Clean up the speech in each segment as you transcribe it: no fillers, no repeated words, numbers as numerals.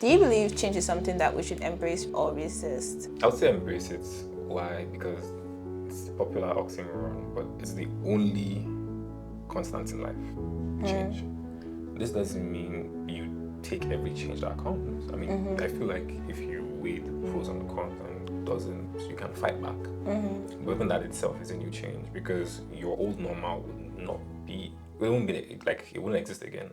Do you believe change is something that we should embrace or resist? I would say embrace it. Why? Because it's a popular oxymoron, but it's the only constant in life. Change. This doesn't mean you take every change that comes. I mean, I feel like if you weigh the pros and the cons and doesn't, you can fight back. But even that itself is a new change because your old normal would not be, it won't be like, it wouldn't exist again.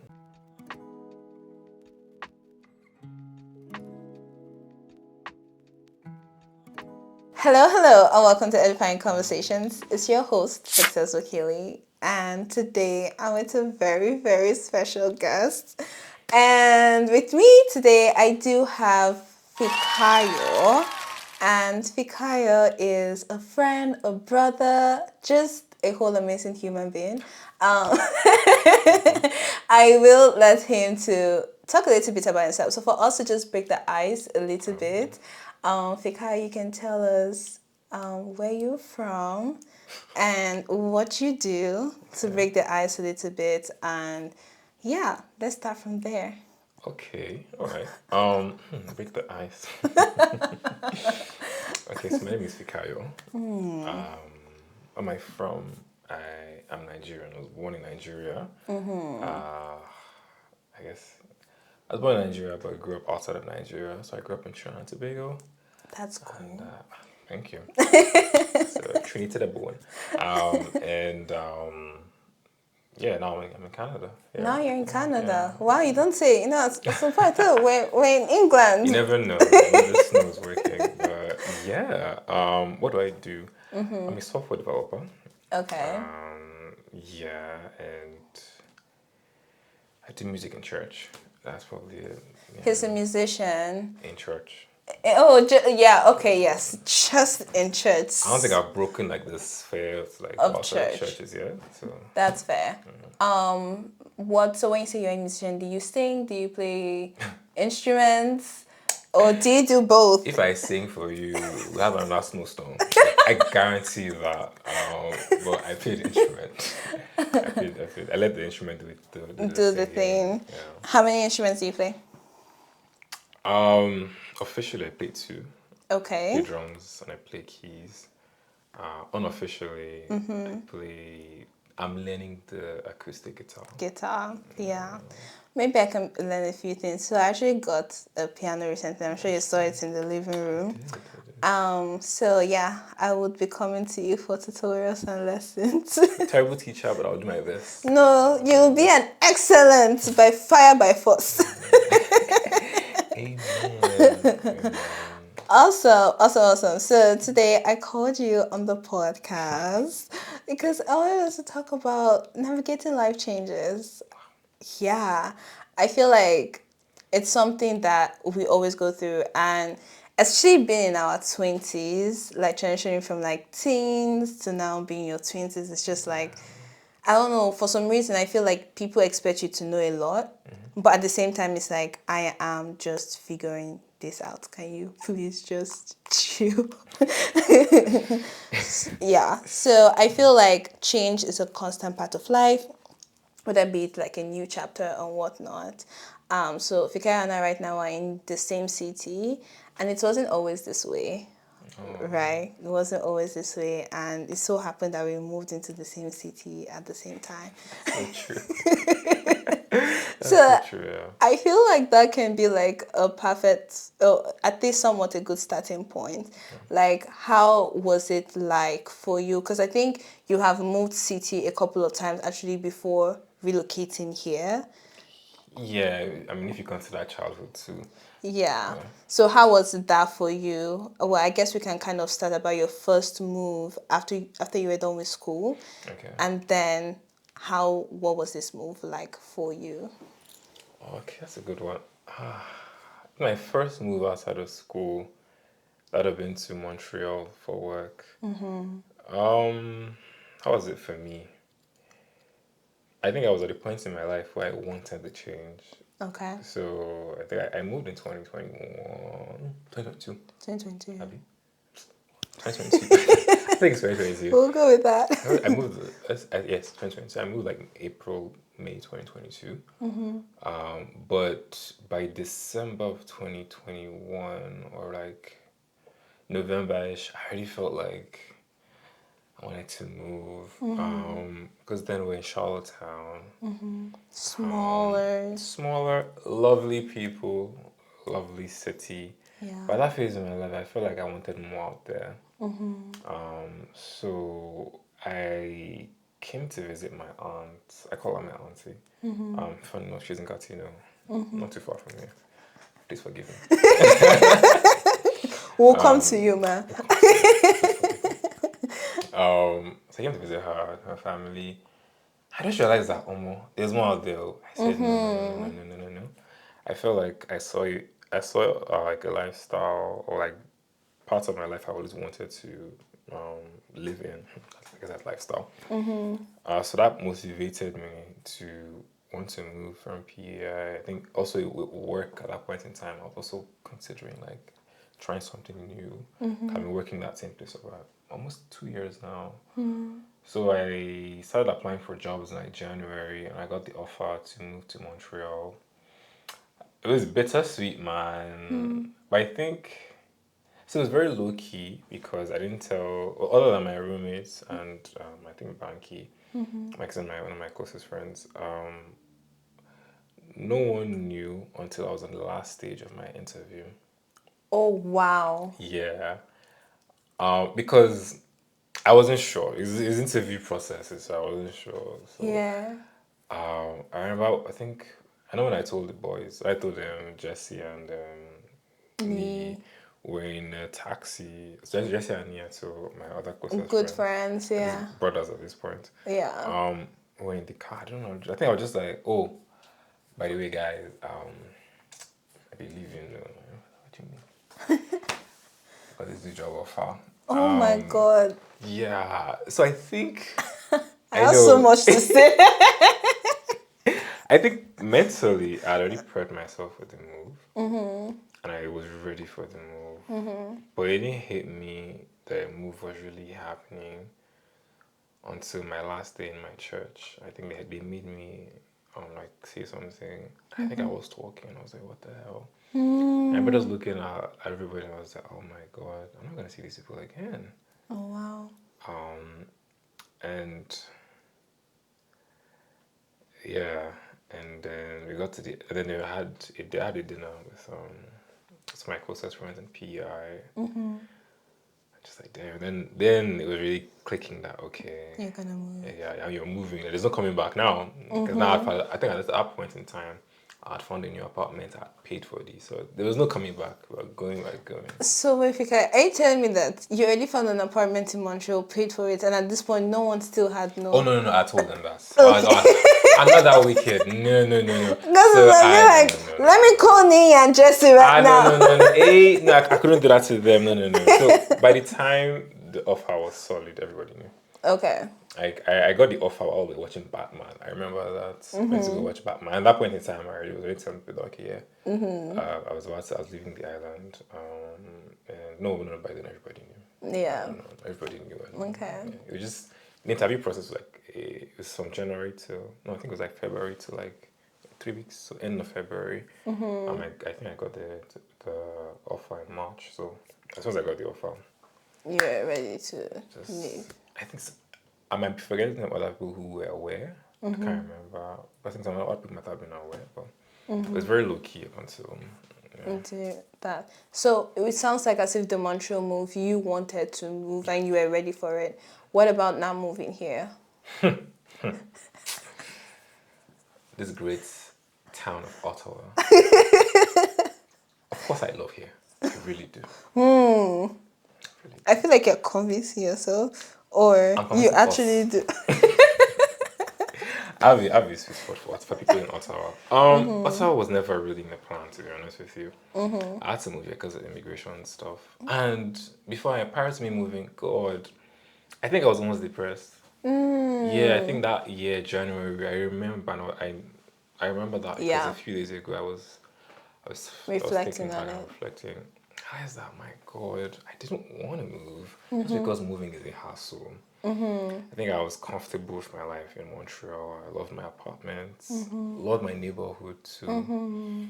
Hello, and welcome to Edifying Conversations. It's your host, Successful Kelly, and today I'm with a very, very special guest. And with me today, I do have Fikayo. And Fikayo is a friend, a brother, just a whole amazing human being. I will let him to talk a little bit about himself. So for us to just break the ice a little bit, Fikayo, you can tell us where you're from and what you do to break the ice a little bit. And yeah, let's start from there. Okay, all right. Break the ice. Okay, so my name is Fikayo. Where am I from? I am Nigerian. I was born in Nigeria. I guess I was born in Nigeria, but I grew up outside of Nigeria. So I grew up in Trinidad and Tobago. That's cool. And thank you. So Trinidad and Tobago. Yeah, now I'm in Canada. Yeah. Now you're in Canada. Yeah. Wow, you don't say. You know, it's so far too. We're in England. You never know. The snow's working. But yeah, what do I do? I'm a software developer. Okay. Yeah, and I do music in church. That's probably it. Yeah. He's a musician. In church. Oh, yeah, okay, yes. Just in church. I don't think I've broken like the sphere of churches yet. So that's fair. So when you say you're a musician, do you sing? Do you play instruments? Or do you do both? If I sing for you, we have another snowstorm. I guarantee you that. But I played instrument. I let the instrument do the thing. Yeah. How many instruments do you play? Officially, I play 2. Okay. I play drums and I play keys. Unofficially, I'm learning the acoustic guitar. Guitar, yeah. Maybe I can learn a few things. So I actually got a piano recently. I'm sure you saw it in the living room. I did. So yeah, I would be coming to you for tutorials and lessons. Terrible teacher, but I'll do my best. No, you'll be an excellent by fire by force. Amen. Awesome. So today I called you on the podcast because I wanted us to talk about navigating life changes. Yeah, I feel like it's something that we always go through, and especially being in our 20s, like transitioning from like teens to now being your 20s, it's just like, I don't know, for some reason I feel like people expect you to know a lot, but at the same time it's like, I am just figuring this out. Can you please just chill? Yeah, so I feel like change is a constant part of life, whether it be like a new chapter or whatnot. So Fikayo and I right now are in the same city, and it wasn't always this way. Right? It wasn't always this way, and it so happened that we moved into the same city at the same time. So true. So true, yeah. I feel like that can be like a perfect, at least somewhat a good starting point. Like, how was it like for you? Because I think you have moved city a couple of times actually before relocating here. Yeah, I mean, if you consider childhood too. Yeah. So how was that for you? Well, I guess we can kind of start about your first move after you were done with school. Okay. And then what was this move like for you? Okay, that's a good one. My first move outside of school, that would have been to Montreal for work. How was it for me? I think I was at a point in my life where I wanted to change. Okay. So I think I moved in 2021, 2022. 2022. Abby? 2022. I think it's 2022. We'll go with that. I moved, yes, 2022. I moved like April, May 2022. But by December of 2021, or like November-ish, I already felt like I wanted to move. Because then we're in Charlottetown. Smaller. Smaller, lovely people, lovely city. Yeah. By that phase in my life, I felt like I wanted more out there. So I came to visit my aunt. I call her my auntie. Funny enough, she's in Gatineau, not too far from here. Please forgive me. We'll come to you, man. So I came to visit her family. I just realized that there's more out there. I said no. I felt like I saw like a lifestyle, or like parts of my life I always wanted to live in. I guess that lifestyle. So that motivated me to want to move from PEI. I think also with work at that point in time, I was also considering like trying something new. I've been working that same place for about almost 2 years now. So I started applying for jobs in like January, and I got the offer to move to Montreal. It was bittersweet, man. But I think so. It was very low key because I didn't tell, well, other than my roommates and I think Banky, one of my closest friends. No one knew until I was on the last stage of my interview. Oh, wow. Yeah. Because I wasn't sure. It's interview processes, so I wasn't sure. So Yeah. I remember. I know when I told the boys. I told them Jesse and me were in a taxi. Jesse and Nia, so my other closest Good friends, friends, yeah. brothers at this point. Yeah. Were in the car. I don't know. I think I was just like, oh, by the way, guys, I be leaving. What do you mean? Because it's the job offer. Oh my God. Yeah. So I think I have so much to say. I think mentally I'd already prepared myself for the move. And I was ready for the move. But it didn't hit me that a move was really happening until my last day in my church. I think they made me like say something. I think I was talking. I was like, what the hell? And I was looking at everybody, and I was like, oh my God, I'm not gonna see these people again. Oh, wow. And yeah, and then we got to then they had a dinner with some of my closest friends in PEI. Just like damn. Then it was really clicking that okay. You're gonna move. Yeah, you're moving. There's no coming back now. Because now I think at that point in time, I'd found a new apartment. I paid for this, so there was no coming back. We were going. So, Fikayo, are you telling me that you already found an apartment in Montreal, paid for it, and at this point, no one still had no? Oh no! I told them that. I'm not that wicked. No. Because so no. Let me call Nii and Jesse right now. No. I couldn't do that to them. No. So by the time the offer was solid, everybody knew. Okay. I got the offer while we were watching Batman. I remember that. Went to go watch Batman. At that point in time, I was already telling people, okay, yeah. I was leaving the island. And no, by then everybody knew. Yeah. No, everybody knew. Okay. Yeah, it was just, the interview process was it was from January I think it was like February to like 3 weeks, so end of February. I think I got the offer in March. So as soon as I got the offer, you're ready to leave. I think I might be forgetting other people who were aware. I can't remember. I think some other people might have been aware, but it was very low key until. Into that. So it sounds like as if the Montreal move, you wanted to move and you were ready for it. What about now moving here? This great town of Ottawa. Of course I love here. I really do. I feel like you're convincing yourself, or you actually do. I have a sweet spot for people in Ottawa. Ottawa was never really in the plan, to be honest with you. I had to move here because of immigration stuff. And prior to me moving, God, I think I was almost depressed. Yeah, I think that year, January, I remember that because a few days ago I was reflecting on it. How is that? My God, I didn't want to move just because moving is a hassle. I think I was comfortable with my life in Montreal. I loved my apartments, loved my neighborhood too.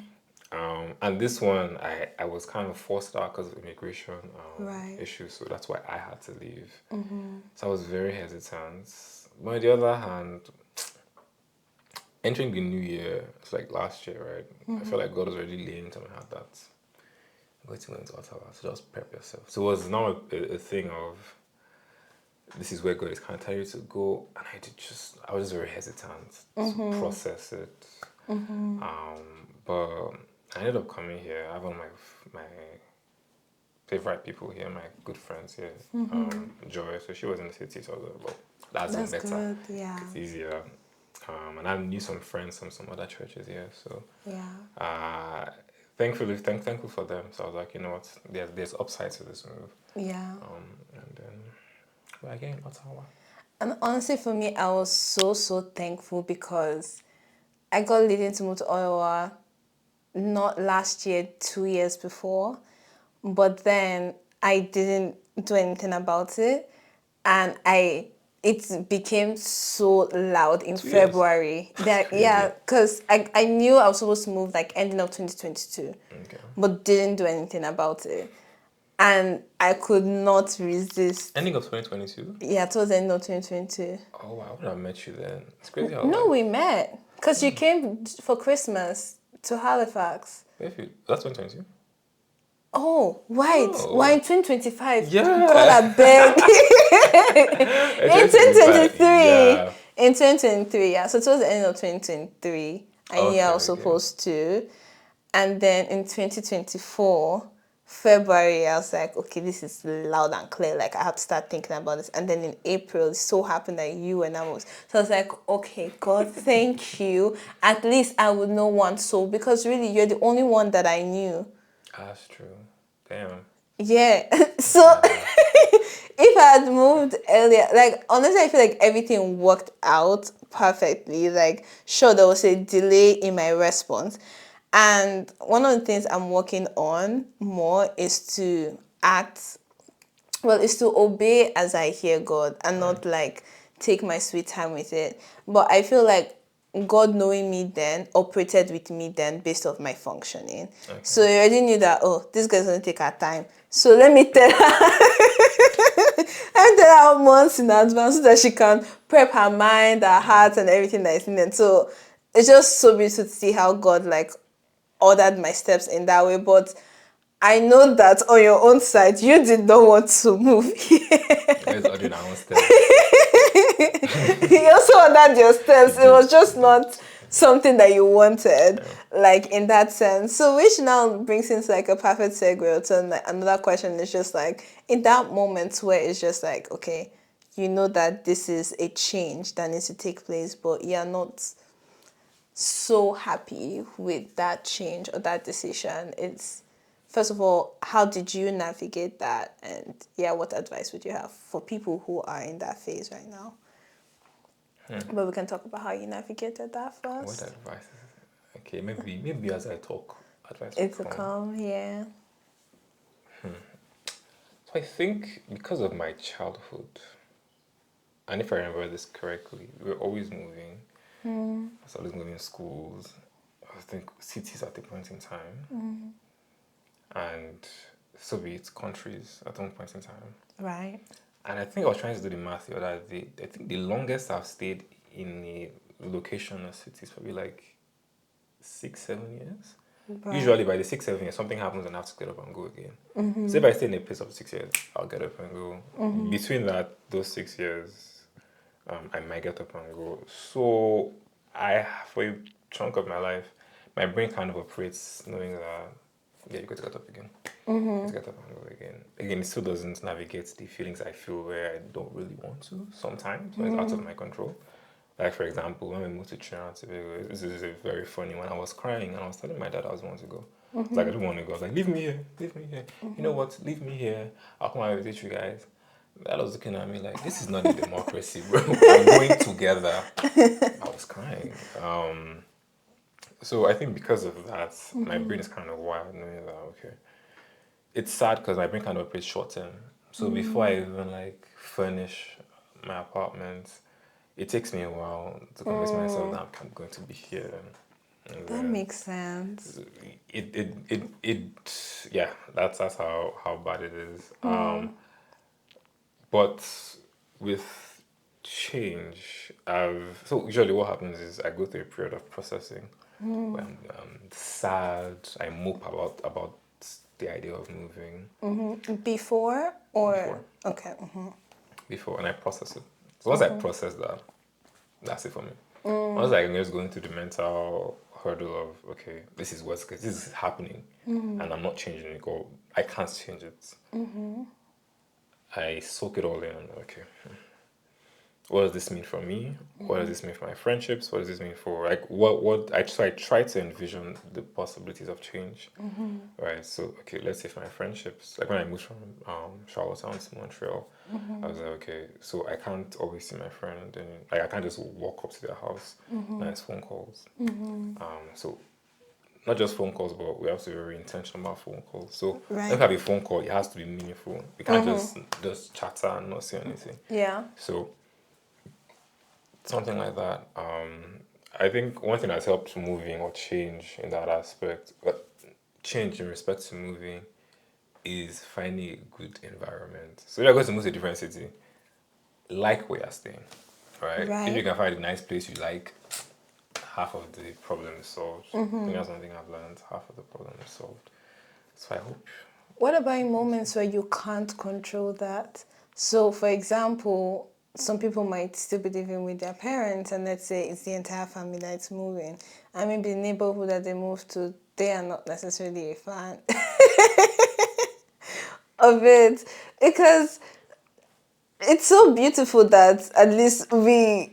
And this one, I was kind of forced out because of immigration Right. issues, so that's why I had to leave. So I was very hesitant. But on the other hand, entering the new year, it's like last year, right? I feel like God was already laying into my heart that I'm going to go into Ottawa, so just prep yourself. So it was now a thing of this is where God is kind of telling you to go, and I was just very hesitant to process it. But I ended up coming here. I have one of my favorite people here, my good friends here, Joy. So she was in the city, so I was like, well, that's even That's better. good. Yeah. It's easier. And I knew some friends from some other churches here, so Yeah. thankful for them. So I was like, you know what, there's upside to this move. Yeah. And then we're again in Ottawa. And honestly, for me, I was so thankful because I got leading to move to Ottawa not last year, 2 years before, but then I didn't do anything about it, and it became so loud in 2 years. February. That Crazy. yeah, because I knew I was supposed to move like ending of 2022, Okay. but didn't do anything about it, and I could not resist. Ending of 2022? Yeah, towards the end of 2022. Oh, wow, I would have met you then. It's crazy how No, like we met because you came for Christmas to Halifax. that's 2022. Oh, right. Oh. We're in 2025. Yeah. God, I beg. In 2023. Yeah. In 2023, yeah. So towards the end of 2023, I knew I was Okay. supposed to. And then in 2024, February, I was like, okay, this is loud and clear. Like, I have to start thinking about this. And then in April, it so happened that you and I was. So I was like, okay, God, thank you. At least I would know one soul because really, you're the only one that I knew. That's true. Damn. Yeah. So if I had moved earlier, like honestly, I feel like everything worked out perfectly. Like, sure, there was a delay in my response. And one of the things I'm working on more is to is to obey as I hear God and not like take my sweet time with it. But I feel like God knowing me then operated with me then based off my functioning. Okay. So he already knew that, oh, this girl's gonna take her time. So let me tell her and tell her months in advance so that she can prep her mind, her heart and everything that is needed. So it's just so beautiful to see how God like ordered my steps in that way. But I know that on your own side, you did not want to move. Where's ordering our own steps? You also ordered your steps. It was just not something that you wanted, like in that sense. So which now brings into like a perfect segue to another question. Is just like in that moment where it's just like, okay, you know that this is a change that needs to take place, but you're not so happy with that change or that decision. It's first of all, how did you navigate that? And yeah, what advice would you have for people who are in that phase right now? But we can talk about how you navigated that What first. advice? Okay, maybe as I talk, advice It's will a come. calm, yeah. So I think because of my childhood, and if I remember this correctly, we were always moving. I was always moving schools. I think cities at a point in time. And so be it countries at one point in time. Right. And I think I was trying to do the math the other day. I think the longest I've stayed in a location or city is probably like 6-7 years. Right. Usually by the 6-7 years, something happens and I have to get up and go again. So if I stay in a place of 6 years, I'll get up and go. Between those 6 years, I might get up and go. So for a chunk of my life, my brain kind of operates knowing that, yeah, you're going to get up again. Let's get up and go again. Again, it still doesn't navigate the feelings I feel where I don't really want to sometimes when it's out of my control. Like, for example, when we moved to Trinidad and Tobago, this is a very funny one. I was crying and I was telling my dad I was wanting to go. It's like, I don't want to go. I was like, leave me here, leave me here. You know what? Leave me here. I'll come and visit you guys. Dad was looking at me like, this is not a democracy, bro. We're going together. I was crying. So I think because of that, my brain is kind of wired knowing that, okay. It's sad because my brain kind of operates short term. So before I even like furnish my apartment, it takes me a while to convince myself that I'm going to be here. And That makes sense. yeah, that's how bad it is. But with change, so usually what happens is I go through a period of processing where I'm sad. I mope about the idea of moving Before or before okay. before, and I process it. So once I process that, that's it for me. Once I'm just going through the mental hurdle of okay, this is this is happening, and I'm not changing it, or I can't change it. I soak it all in. And okay, what does this mean for me? What does this mean for my friendships? What does this mean for like what I try to envision the possibilities of change, right? So okay, let's say for my friendships, like when I moved from Charlottetown to Montreal, I was like, okay, so I can't always see my friend, and like I can't just walk up to their house, nice phone calls. So not just phone calls, but we have to be very intentional about phone calls. So if Right. you have a phone call, it has to be meaningful. We can't just chatter and not say anything. Yeah. So something like that. I think one thing that's helped moving or change in that aspect, change in respect to moving, is finding a good environment. So if you're going to move to a different city, like where you're staying, right? If you Right. can find a nice place you like, half of the problem is solved. I think that's one thing I've learned. Half of the problem is solved. So I hope. What about in moments where you can't control that? So, for example, some people might still be living with their parents, and let's say it's the entire family that's moving. I mean, the neighborhood that they moved to, they are not necessarily a fan of it because it's so beautiful that at least we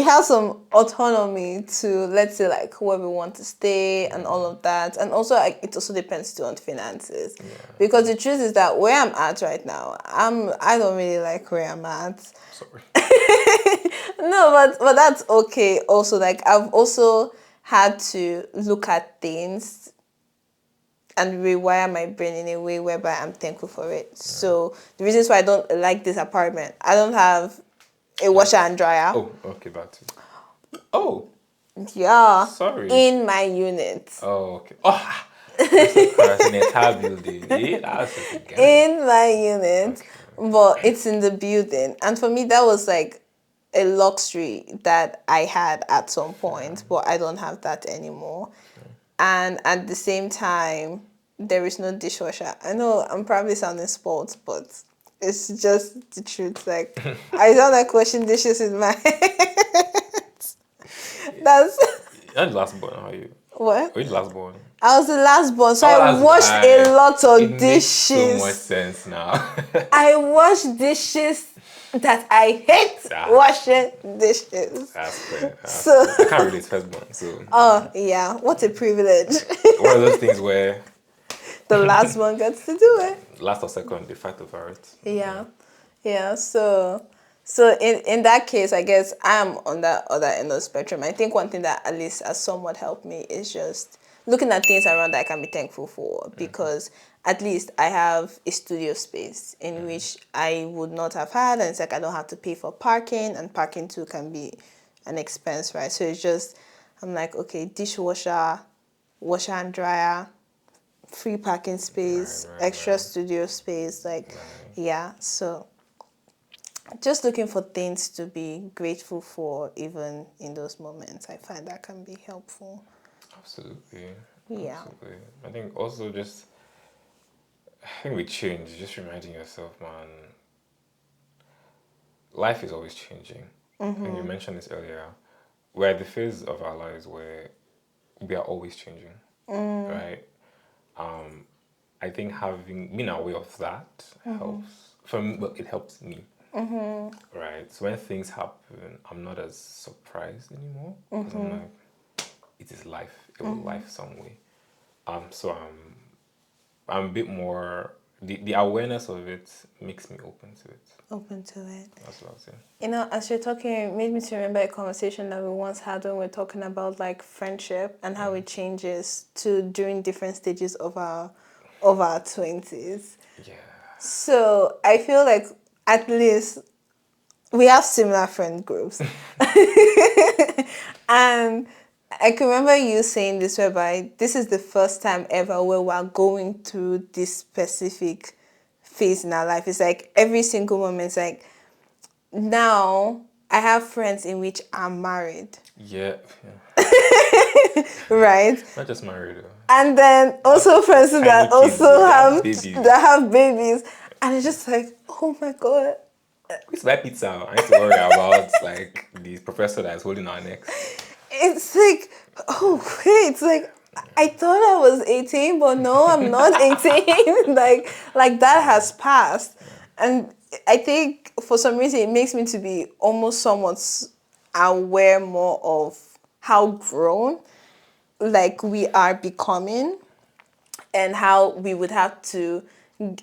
have some autonomy to, let's say, like where we want to stay and all of that. And also like, it also depends too on finances, because the truth is that where I'm at right now, I don't really like where I'm at. Sorry. No, but that's okay also. Like I've also had to look at things and rewire my brain in a way whereby I'm thankful for it. So the reasons why I don't like this apartment, I don't have a washer and dryer. Oh, okay, back to. Oh, Yeah, sorry. in my unit. Oh, okay. Oh, that's a car. That's an entire building. Yeah, that's just a guy. In my unit, but it's in the building. And for me, that was like a luxury that I had at some point, but I don't have that anymore. And at the same time, there is no dishwasher. I know I'm probably sounding spoiled, but it's just the truth. Like, I sound like washing dishes in my head. That's You're the last born, how are you? what? Are you the last born? I was the last born, so Oh, I that's washed a nice. lot of It makes so much dishes. sense now. I wash dishes that I hate washing dishes. That's fair. So, I can't relate firstborn, so oh yeah, what a privilege. one of those things where The last one gets to do it. last or second they fight over it. Yeah, yeah. So in that case, I guess I'm on that other end of the spectrum. I think one thing that at least has somewhat helped me is just looking at things around that I can be thankful for, because at least I have a studio space in which I would not have had, and it's like I don't have to pay for parking, and parking too can be an expense, right? So it's just I'm like, okay, dishwasher, washer and dryer, free parking space, Right, extra studio space, like yeah. So just looking for things to be grateful for even in those moments. I find that can be helpful. Absolutely. Yeah. Absolutely. I think also just I think with change, just reminding yourself, man, life is always changing. And you mentioned this earlier. We're at the phase of our lives where we are always changing. Right? I think having been aware of that helps. For me, well, it helps me. Right? So when things happen, I'm not as surprised anymore. Because I'm like, it is life. It will life some way. So I'm a bit more. The awareness of it makes me open to it. Open to it. That's what I'll say. You know, as you're talking, it made me to remember a conversation that we once had when we were talking about like friendship and how it changes to during different stages of our 20s. Yeah. So I feel like at least we have similar friend groups. And I can remember you saying this, whereby this is the first time ever where we're going through this specific phase in our life. It's like every single moment, it's like, now I have friends in which I'm married, Yeah. right? Not just married though. And then also friends tiny that kids, also they have have babies. that have babies, and it's just like, oh my god, We used to buy pizza. I used to worry about like the professor that is holding our necks. it's like, oh wait, it's like, I thought I was 18, but no, I'm not 18. like that has passed. And I think for some reason it makes me to be almost somewhat aware more of how grown like we are becoming, and how we would have to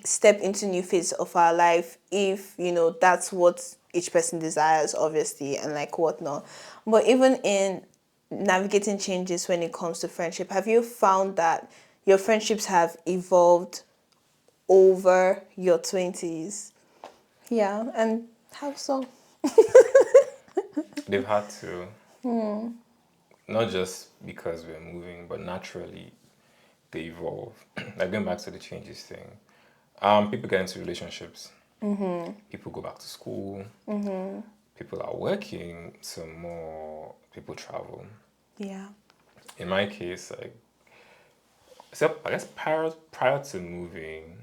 step into new phase of our life if that's what each person desires, obviously, and like whatnot. But even in navigating changes when it comes to friendship, have you found that your friendships have evolved over your 20s? Yeah, and how so? They've had to, not just because we're moving, but naturally they evolve. Like going back to the changes thing, people get into relationships. People go back to school. People are working some more. People travel. Yeah. In my case, like, except I guess prior to moving,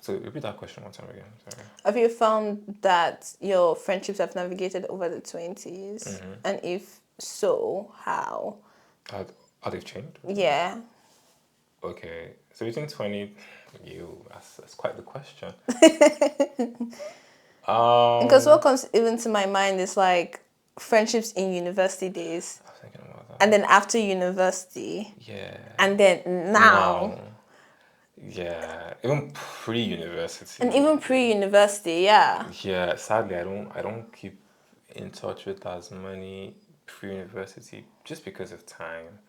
so repeat that question one time again. Sorry. Have you found that your friendships have navigated over the 20s? And if so, how? How they've changed? Yeah. Okay, so between 20, that's quite the question. Because what comes even to my mind is like friendships in university days, I was thinking about that. and then after university, Yeah. and then now, Yeah. Even and pre-university. even pre-university, yeah. Yeah. Sadly, I don't keep in touch with as many pre-university just because of time.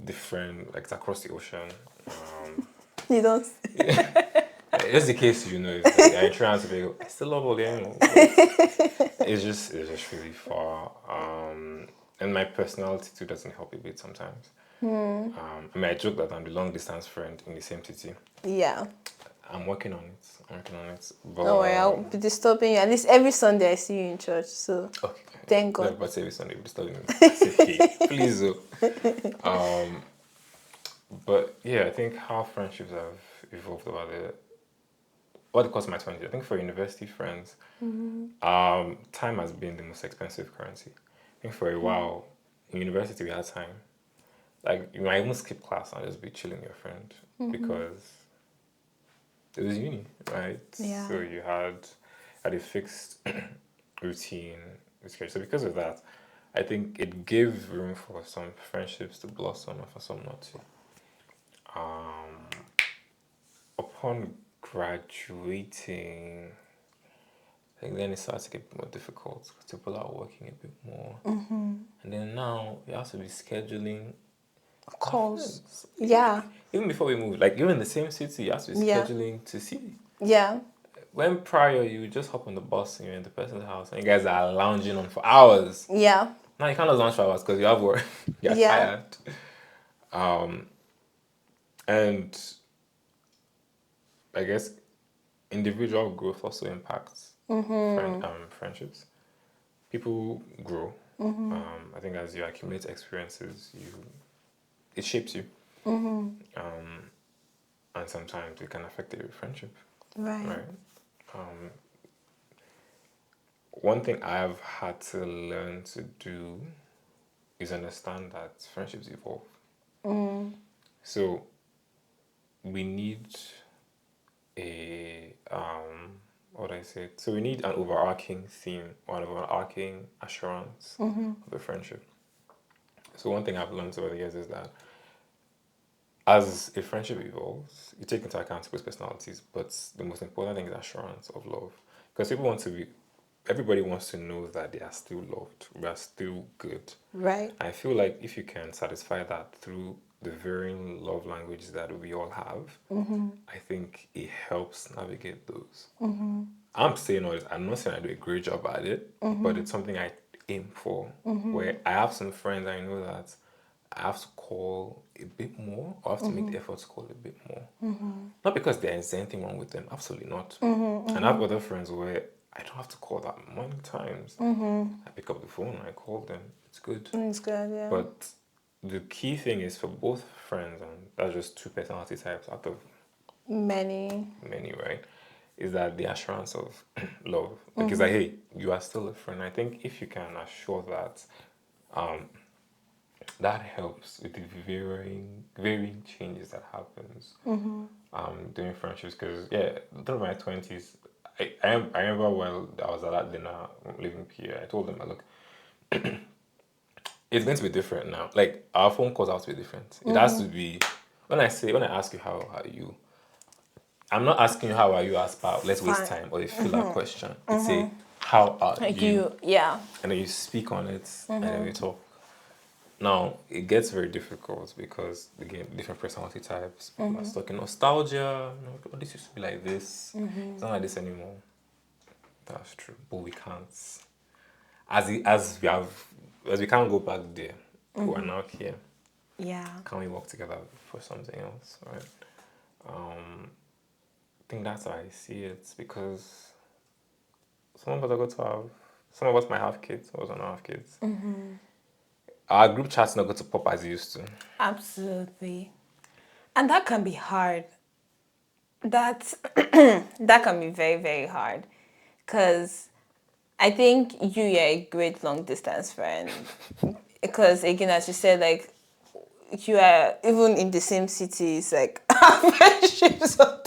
Different, like it's across the ocean. You don't. It's the case, if like, I try to be, I still love all them, but it's just really far. And my personality too doesn't help a bit sometimes. I mean, I joke that I'm the long distance friend in the same city. Yeah. I'm working on it. Don't worry, I'll But be disturbing you. At least every Sunday I see you in church, so okay. thank No, God. but every Sunday we're studying. It's okay. Please. But yeah, I think how friendships have evolved over the course of my 20s. I think for university friends, time has been the most expensive currency. I think for a while in university we had time. Like you might even skip class and just be chilling with your friend because it was uni, right? Yeah. So you had a fixed routine, schedule. So because of that, I think it gave room for some friendships to blossom and for some not to. Upon graduating, I think then it starts to get more difficult because people are working a bit more. And then now you have to be scheduling Calls. friends. Yeah. Even before we moved, like you're in the same city, you have to be Yeah. scheduling to see. Yeah. When prior you would just hop on the bus and you're in the person's house and you guys are lounging on for hours. Yeah. Now you can't just lounge for hours because you have work. You're Yeah. tired. And I guess individual growth also impacts friendships. People grow. I think as you accumulate experiences, it shapes you. And sometimes it can affect your friendship. Right. Right. One thing I've had to learn to do is understand that friendships evolve. So we need a what do I say? So we need an overarching theme or an overarching assurance of the friendship. So one thing I've learned over the years is that as a friendship evolves, you take into account people's personalities, but the most important thing is assurance of love. Because everybody wants to know that they are still loved, we are still good. Right. I feel like if you can satisfy that through the varying love languages that we all have, I think it helps navigate those. I'm saying all this. I'm not saying I do a great job at it, but it's something I aim for. Where I have some friends I know that I have to call a bit more, or I have to make the effort to call a bit more. Not because there is anything wrong with them, absolutely not. And I have other friends where I don't have to call that many times. I pick up the phone, I call them. It's good. It's good, yeah. But the key thing is for both friends, and that's just two personality types out of Many. many, right? Is that the assurance of love. Like it's like, hey, you are still a friend. I think if you can assure that, that helps with the varying changes that happens during friendships. Because yeah, through my 20s, I remember when I was at that dinner living here. I told them, look, it's going to be different now. Like our phone calls have to be different. It has to be when I ask you how are you, I'm not asking you how are you as per let's waste Fine. time or a filler question. It's a how are Like you, yeah. and then you speak on it and then we talk. Now it gets very difficult because again different personality types. People are stuck in nostalgia. You know, "Oh, this used to be like this. It's not like this anymore." That's true, but we can't. As we can't go back there. We are now here. Yeah. Can we work together for something else, right? I think that's how I see it because some of us are going to have, some of us might have kids, some of us don't have kids. Our group chat's not going to pop as it used to. Absolutely. And that can be hard. That that can be very, very hard. Because I think you're a great long distance friend. Because again, as you said, like you are even in the same city, it's like friendships sometimes.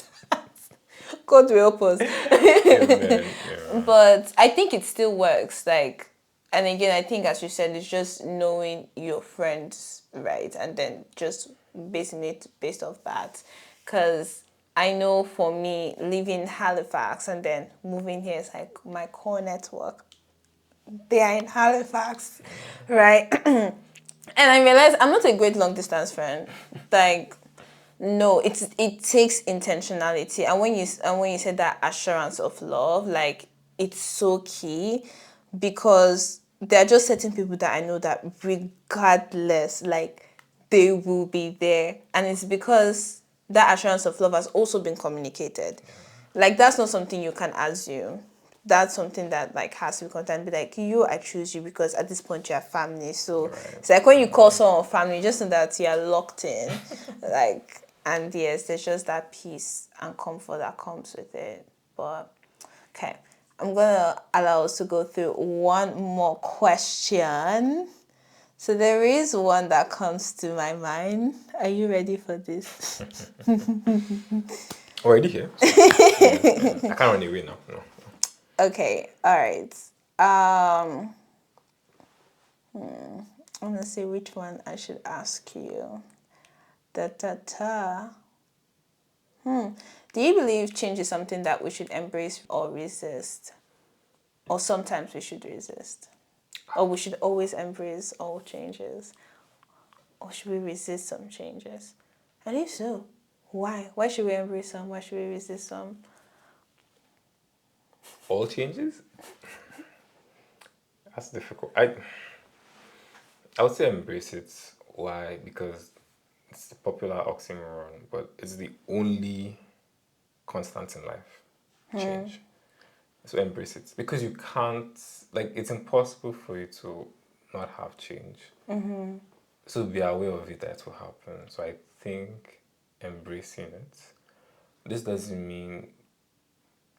God will help us. Amen. Yeah. But I think it still works. Like, and again, I think as you said, it's just knowing your friends, right, and then just basing it based off that. Because I know for me, leaving Halifax and then moving here is like my core network. They are in Halifax, right? And I realized I'm not a great long distance friend. Like, no, it takes intentionality, and when you said that assurance of love, like it's so key, because there are just certain people that I know that regardless, like they will be there, and it's because that assurance of love has also been communicated. Like that's not something you can assume. That's something that like has to be content. Be like you, I choose you because at this point you are family. So Right. it's like when you call someone family, just know that you are locked in. Like, and yes, there's just that peace and comfort that comes with it. But okay, I'm gonna allow us to go through one more question. So there is one that comes to my mind. Are you ready for this? Already here? So, yeah. I can't run away now. No. Okay, all right. Um, I'm gonna see which one I should ask you. Da da da. Do you believe change is something that we should embrace or resist? Or sometimes we should resist? Or we should always embrace all changes? Or should we resist some changes? And if so, why? Why should we embrace some? Why should we resist some? All changes? That's difficult. I would say embrace it. Why? Because it's a popular oxymoron, but it's the only constant in life. Change. So embrace it. Because you can't, like, it's impossible for you to not have change. So be aware of it that it will happen. So I think embracing it. This doesn't mean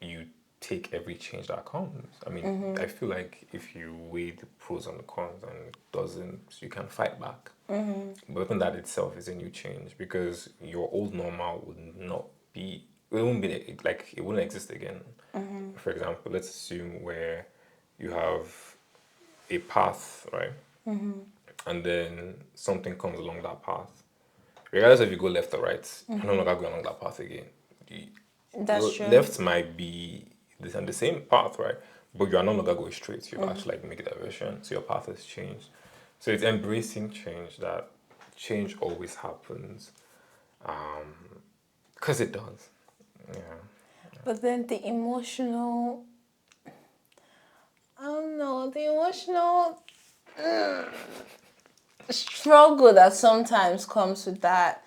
you take every change that comes. I mean, I feel like if you weigh the pros and the cons and it doesn't, you can fight back. But even that itself is a new change because your old normal would not be, it wouldn't be like, it wouldn't exist again. For example, let's assume where you have a path, right? And then something comes along that path. Regardless if you go left or right, you're no longer going along that path again. The, That's true. left might be on the same path, right? But you are no longer going straight. You've actually like make a diversion, so your path has changed. So it's embracing change. That change always happens, because it does. Yeah. But then the emotional, I don't know, the emotional struggle that sometimes comes with that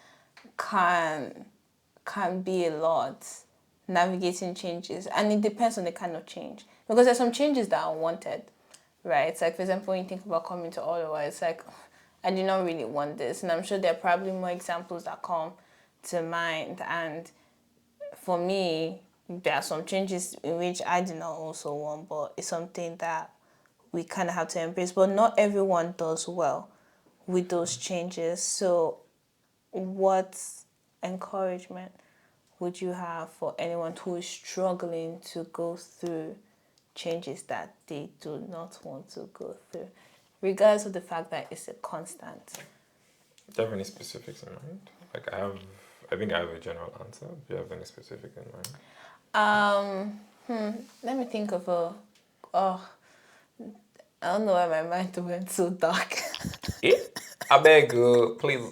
can be a lot. Navigating changes, and it depends on the kind of change, because there's some changes that are wanted, right? It's like, for example, when you think about coming to Ottawa, it's like, I do not really want this, and I'm sure there are probably more examples that come to mind. And for me, there are some changes in which I do not also want, but it's something that we kind of have to embrace. But not everyone does well with those changes. So what encouragement would you have for anyone who is struggling to go through changes that they do not want to go through, regardless of the fact that it's a constant? Do you have any specifics in mind? Like I think I have a general answer. Do you have any specific in mind? Let me think of a. Oh, I don't know why my mind went so dark. Yeah. I beg, please.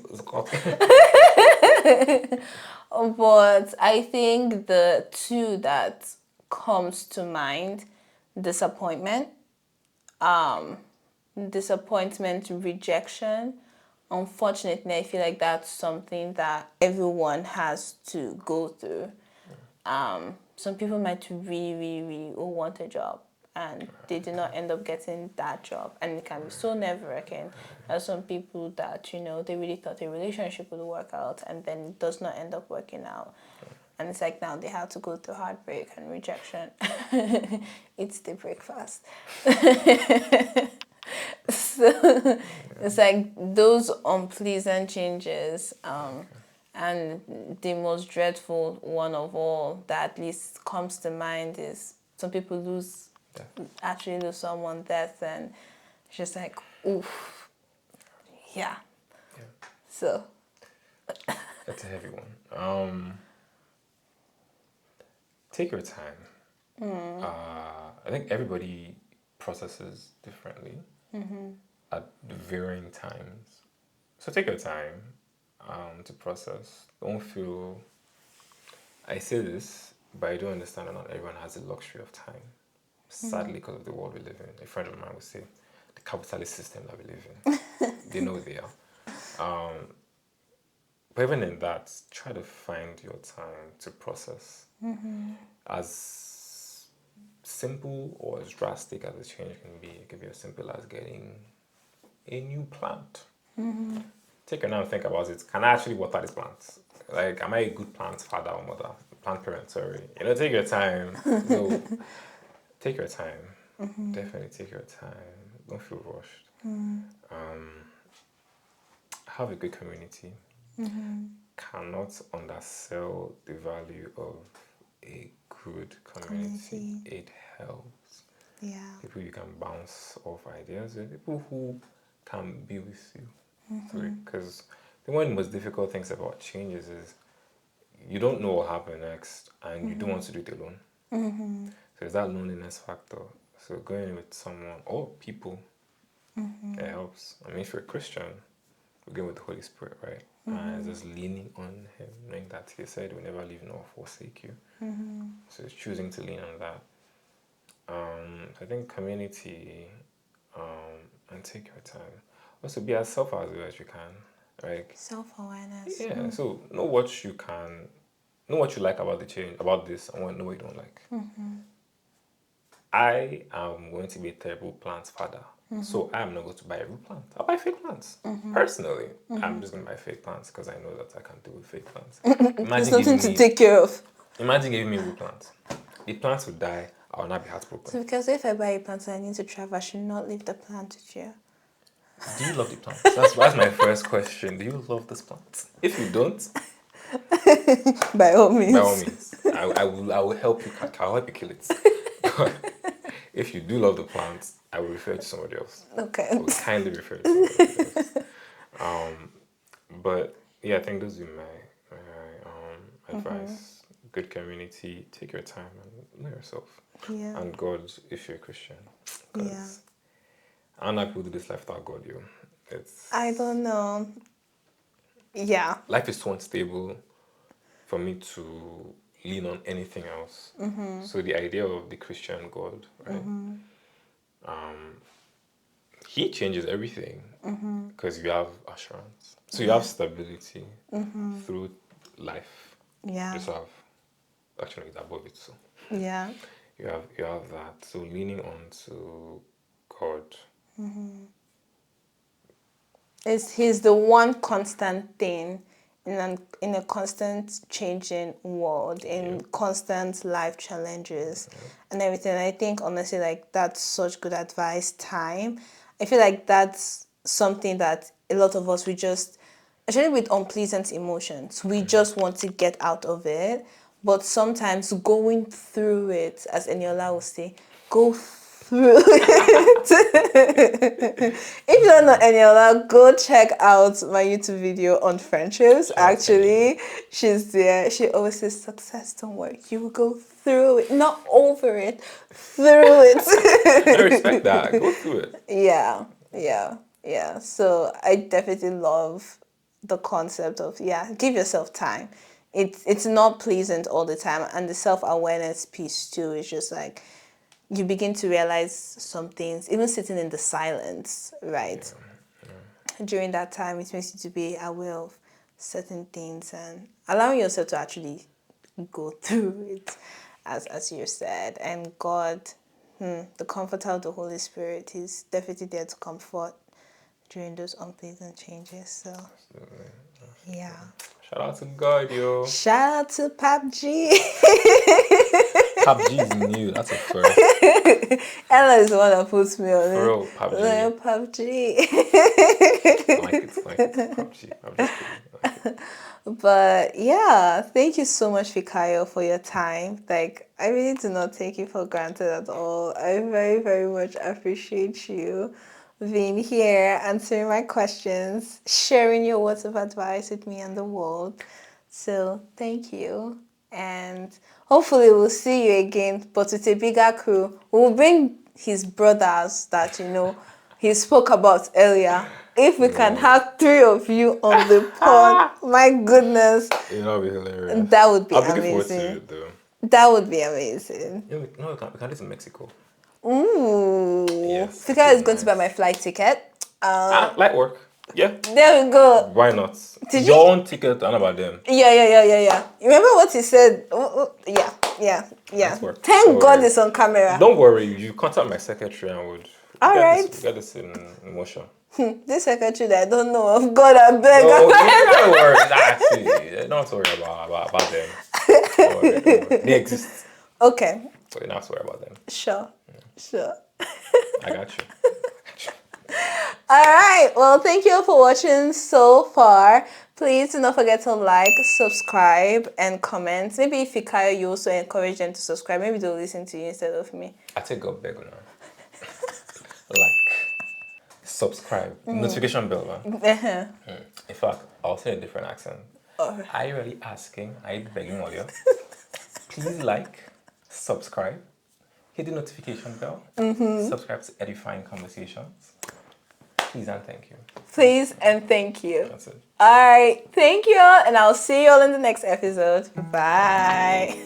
But I think the two that comes to mind, disappointment, rejection. Unfortunately, I feel like that's something that everyone has to go through. Some people might really, really, really want a job, and they do not end up getting that job, and it can be so nerve-wracking. There's some people that, they really thought a relationship would work out, and then it does not end up working out. And it's like, now they have to go through heartbreak and rejection. It's the breakfast. So it's like those unpleasant changes. And the most dreadful one of all that at least comes to mind is some people actually lose someone, death, and it's just like, oof, yeah. So That's a heavy one. Take your time. I think everybody processes differently at varying times. So take your time to process. Don't feel. I say this, but I do understand that not everyone has the luxury of time. Sadly, because of the world we live in. A friend of mine would say, the capitalist system that we live in. They know they are. But even in that, try to find your time to process. As simple or as drastic as the change can be, it can be as simple as getting a new plant. Take your time and think about it. Can I actually water this plant? Like, am I a good plant father or mother? Plant parent, sorry. Take your time. So, take your time. Definitely take your time. Don't feel rushed. Have a good community. Cannot undersell the value of a good community. It helps. yeah. People you can bounce off ideas with, people who can be with you. Because I think one of the most difficult things about changes is you don't know what will happen next, and you don't want to do it alone. So it's that loneliness factor. So going in with someone or people, it helps. I mean, if you're a Christian, we're going with the Holy Spirit, right? And just leaning on Him, knowing that He said, "We'll never leave nor forsake you." So it's choosing to lean on that. I think community, and take your time. Also, be as self-aware as you can. Like, Self-awareness. yeah. So know what you like about the change, about this, and know what you don't like. I am going to be a terrible plant father. So I'm not going to buy every plant. I'll buy fake plants. Personally, I'm just going to buy fake plants because I know that I can deal with fake plants. It's something to take care of. Imagine giving me a real plant. The plants will die. I will not be heartbroken. So because if I buy a plant and I need to travel, I should not leave the plant with you. Do you love the plant? That's my first question. Do you love this plant? If you don't, by all means. by all means, I will help you. I'll help you kill it. But if you do love the plant, I will refer it to somebody else. Okay. I will kindly refer it to somebody else. But yeah, I think those are my advice. Good community, take your time and know yourself. Yeah. And God, if you're a Christian. Yeah. I don't know how people do this life without God, yo. I don't know. Yeah. Life is so unstable for me to lean on anything else. So the idea of the Christian God, right? He changes everything because you have assurance. So you have stability through life. Yeah. Just have actually it's above it. So Yeah. you have that. So leaning on to God. He's the one constant thing in a constant changing world, in constant life challenges and everything. I think honestly, like, that's such good advice. Time. I feel like that's something that a lot of us, we just, especially with unpleasant emotions, we just want to get out of it. But sometimes going through it, as Eniola will say, go through it. If you don't know Eniola, go check out my YouTube video on friendships. Shout out to Actually, she's there. She always says, success don't work. You will go through it, not over it, through it. I respect that. Go through it. Yeah, yeah, yeah. So I definitely love the concept of, give yourself time. It's not pleasant all the time, and the self-awareness piece too is just like you begin to realize some things, even sitting in the silence, right? During that time, it makes you to be aware of certain things and allowing yourself to actually go through it, as you said. And God, the comforter of the Holy Spirit, is definitely there to comfort during those unpleasant changes. So, yeah. Shout out to God, yo. Shout out to Pap G. PUBG is new. That's a first. Ella is the one that puts me on For it. real, PUBG. PUBG. I like it. PUBG. I'm just kidding. I like it. But yeah, thank you so much, Fikayo, for your time. Like, I really do not take it for granted at all. I very, very much appreciate you being here, answering my questions, sharing your words of advice with me and the world. So thank you. And hopefully we'll see you again, but with a bigger crew. We'll bring his brothers that, he spoke about earlier. If we can have 3 of you on the pod, my goodness, It'll be hilarious. that would be I'm looking forward to amazing. it, though. That would be amazing. You know, we can do this in Mexico. Ooh. Yes, Fika it is going to buy nice. my flight ticket. Light work. Yeah. There we go. Why not? Did Your own ticket and about them. Yeah. You remember what he said? Yeah. Nice work. Thank Don't God worry. it's on camera. Don't worry. You contact my secretary and would All get this in motion. This secretary that I don't know of, God, I beg. No, don't worry. Actually, don't worry about them. Don't worry. They exist. Okay. So you don't have to worry about them. Sure. I got you. All right. Well, thank you all for watching so far. Please do not forget to like, subscribe, and comment. Maybe if you also encourage them to subscribe. Maybe they'll listen to you instead of me. I take God beg now. Like, subscribe, notification bell, man. In fact, I'll say a different accent. Are you really asking? Are you begging all you? Please like, subscribe, hit the notification bell, subscribe to Edifying Conversations. Please and thank you. Please and thank you. That's it. All right. Thank you all, and I'll see you all in the next episode. Bye.